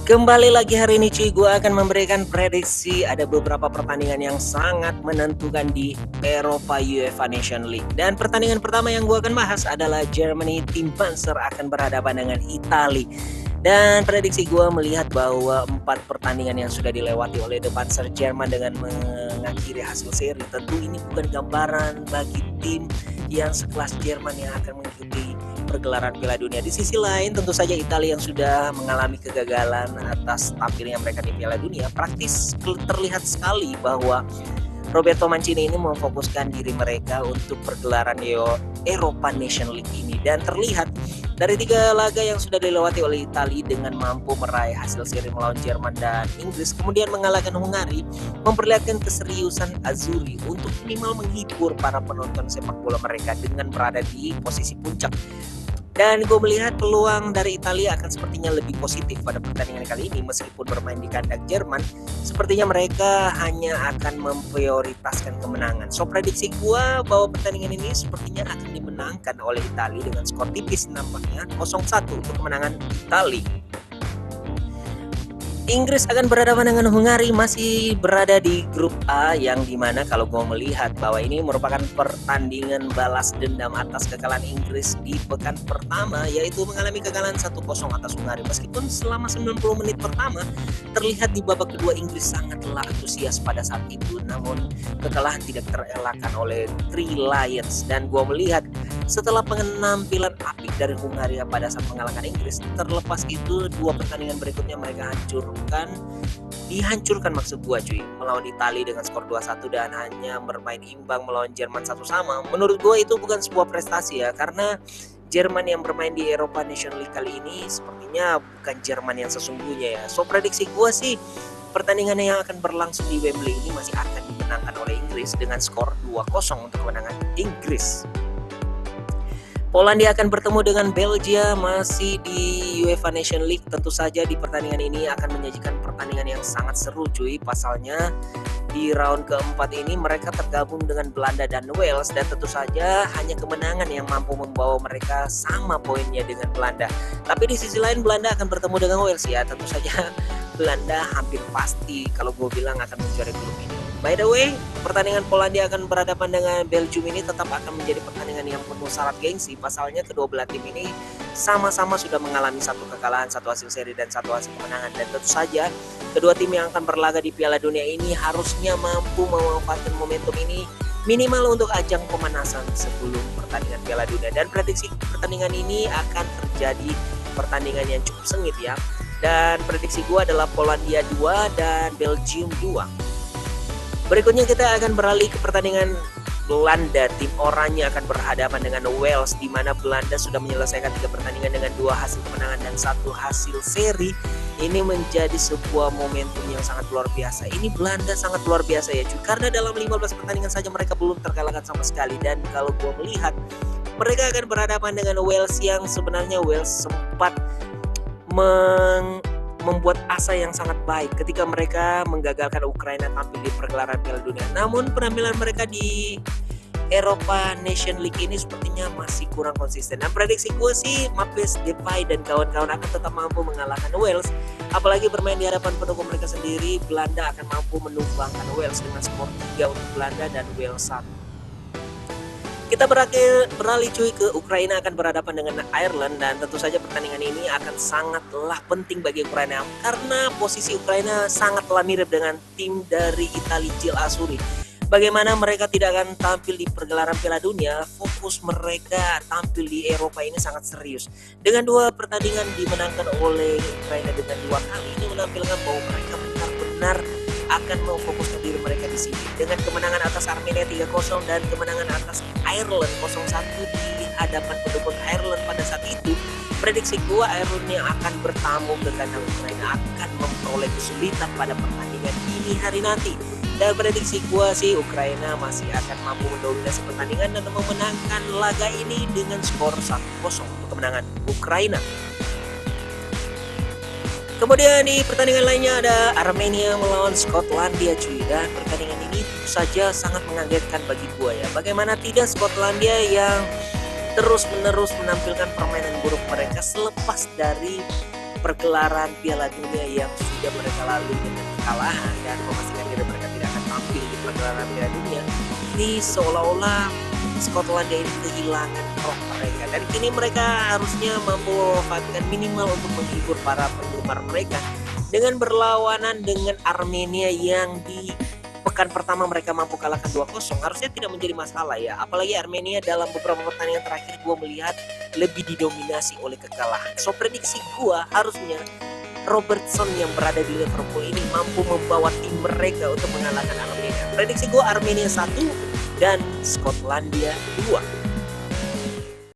Kembali lagi hari ini cuy, gue akan memberikan prediksi ada beberapa pertandingan yang sangat menentukan di Eropa UEFA Nation League. Dan pertandingan pertama yang gue akan bahas adalah Germany tim Panzer akan berhadapan dengan Italia. Dan prediksi gue melihat bahwa 4 pertandingan yang sudah dilewati oleh The Panzer Jerman dengan mengakhiri hasil seri, tentu ini bukan gambaran bagi tim yang sekelas Jerman yang akan mengikuti pergelaran Piala Dunia. Di sisi lain, tentu saja Italia yang sudah mengalami kegagalan atas tampilnya mereka di Piala Dunia, praktis terlihat sekali bahwa Roberto Mancini ini memfokuskan diri mereka untuk pergelaran Eropa Nation League ini. Dan terlihat dari 3 laga yang sudah dilewati oleh Italia dengan mampu meraih hasil seri melawan Jerman dan Inggris, kemudian mengalahkan Hungari, memperlihatkan keseriusan Azzurri untuk minimal menghibur para penonton sepak bola mereka dengan berada di posisi puncak. Dan gue melihat peluang dari Italia akan sepertinya lebih positif pada pertandingan kali ini. Meskipun bermain di kandang Jerman, sepertinya mereka hanya akan memprioritaskan kemenangan. So prediksi gue bahwa pertandingan ini sepertinya akan dimenangkan oleh Italia dengan skor tipis, nampaknya 0-1 untuk kemenangan Italia. Inggris akan berhadapan dengan Hungari, masih berada di grup A, yang dimana kalau gue melihat bahwa ini merupakan pertandingan balas dendam atas kekalahan Inggris di pekan pertama, yaitu mengalami kekalahan 1-0 atas Hungari. Meskipun selama 90 menit pertama terlihat di babak kedua Inggris sangatlah antusias pada saat itu, namun kekalahan tidak terelakkan oleh Three Lions. Dan gue melihat setelah penampilan apik dari Hungaria pada saat mengalahkan Inggris, terlepas itu 2 pertandingan berikutnya mereka dihancurkan maksud gua cuy, melawan Italia dengan skor 2-1 dan hanya bermain imbang melawan Jerman 1-1. Menurut gua itu bukan sebuah prestasi ya, karena Jerman yang bermain di Eropa Nation League kali ini sepertinya bukan Jerman yang sesungguhnya ya. So prediksi gua sih pertandingan yang akan berlangsung di Wembley ini masih akan dimenangkan oleh Inggris dengan skor 2-0 untuk kemenangan Inggris. Polandia akan bertemu dengan Belgia masih di UEFA Nation League. Tentu saja di pertandingan ini akan menyajikan pertandingan yang sangat seru cuy. Pasalnya di round keempat ini mereka tergabung dengan Belanda dan Wales, dan tentu saja hanya kemenangan yang mampu membawa mereka sama poinnya dengan Belanda. Tapi di sisi lain Belanda akan bertemu dengan Wales ya. Tentu saja Belanda hampir pasti kalau gue bilang akan menjuarai grup ini. By the way, pertandingan Polandia akan berhadapan dengan Belgium ini tetap akan menjadi pertandingan yang penuh syarat gengsi. Pasalnya kedua belah tim ini sama-sama sudah mengalami 1 kekalahan, 1 hasil seri, dan 1 hasil kemenangan. Dan tentu saja kedua tim yang akan berlaga di Piala Dunia ini harusnya mampu memanfaatkan momentum ini minimal untuk ajang pemanasan sebelum pertandingan Piala Dunia. Dan prediksi pertandingan ini akan terjadi pertandingan yang cukup sengit ya. Dan prediksi gue adalah Polandia 2 dan Belgium 2. Berikutnya kita akan beralih ke pertandingan Belanda. Tim oranye akan berhadapan dengan Wales, di mana Belanda sudah menyelesaikan 3 pertandingan dengan 2 hasil kemenangan dan 1 hasil seri. Ini menjadi sebuah momentum yang sangat luar biasa. Ini Belanda sangat luar biasa ya cuy, karena dalam 15 pertandingan saja mereka belum terkalahkan sama sekali. Dan kalau gue melihat mereka akan berhadapan dengan Wales yang sebenarnya Wales sempat membuat asa yang sangat baik ketika mereka menggagalkan Ukraina tampil di pergelaran Piala Dunia. Namun penampilan mereka di Eropa Nation League ini sepertinya masih kurang konsisten. Dan prediksi gue sih Memphis Depay dan kawan-kawan akan tetap mampu mengalahkan Wales. Apalagi bermain di hadapan pendukung mereka sendiri, Belanda akan mampu menumbangkan Wales dengan skor 3 untuk Belanda dan Wales 1. Kita beralih cuy ke Ukraina akan berhadapan dengan Ireland, dan tentu saja pertandingan ini akan sangatlah penting bagi Ukraina karena posisi Ukraina sangatlah mirip dengan tim dari Italia Gil Azzurri. Bagaimana mereka tidak akan tampil di pergelaran Piala Dunia, fokus mereka tampil di Eropa ini sangat serius. Dengan 2 pertandingan dimenangkan oleh Ukraina dengan 2 kali, ini menampilkan bahwa mereka benar-benar akan memfokuskan diri mereka di sini. Dengan kemenangan atas Armenia 3-0 dan kemenangan atas Ireland 0-1 di hadapan pendukung Ireland pada saat itu, prediksi gua Ireland yang akan bertamu ke kandang Ukraina akan memperoleh kesulitan pada pertandingan ini hari nanti. Dan prediksi gua sih Ukraina masih akan mampu mendominasi pertandingan dan memenangkan laga ini dengan skor 1-0 untuk kemenangan Ukraina. Kemudian di pertandingan lainnya ada Armenia melawan Skotlandia cuy, dan pertandingan ini tentu saja sangat mengagetkan bagi gua ya. Bagaimana tidak, Skotlandia yang terus-menerus menampilkan permainan buruk mereka selepas dari pergelaran Piala Dunia yang sudah mereka lalui dengan kekalahan dan memastikan diri mereka tidak akan tampil di pergelaran Piala Dunia, ini seolah-olah Skotlandia ini kehilangan roh mereka dan kini mereka harusnya mampu memanfaatkan minimal untuk menghibur para penggemar mereka dengan berlawanan dengan Armenia yang di pekan pertama mereka mampu kalahkan 2-0. Harusnya tidak menjadi masalah ya, apalagi Armenia dalam beberapa pertandingan terakhir gue melihat lebih didominasi oleh kekalahan. So prediksi gue harusnya Robertson yang berada di Liverpool ini mampu membawa tim mereka untuk mengalahkan Armenia. Prediksi gue Armenia 1 dan Skotlandia 2.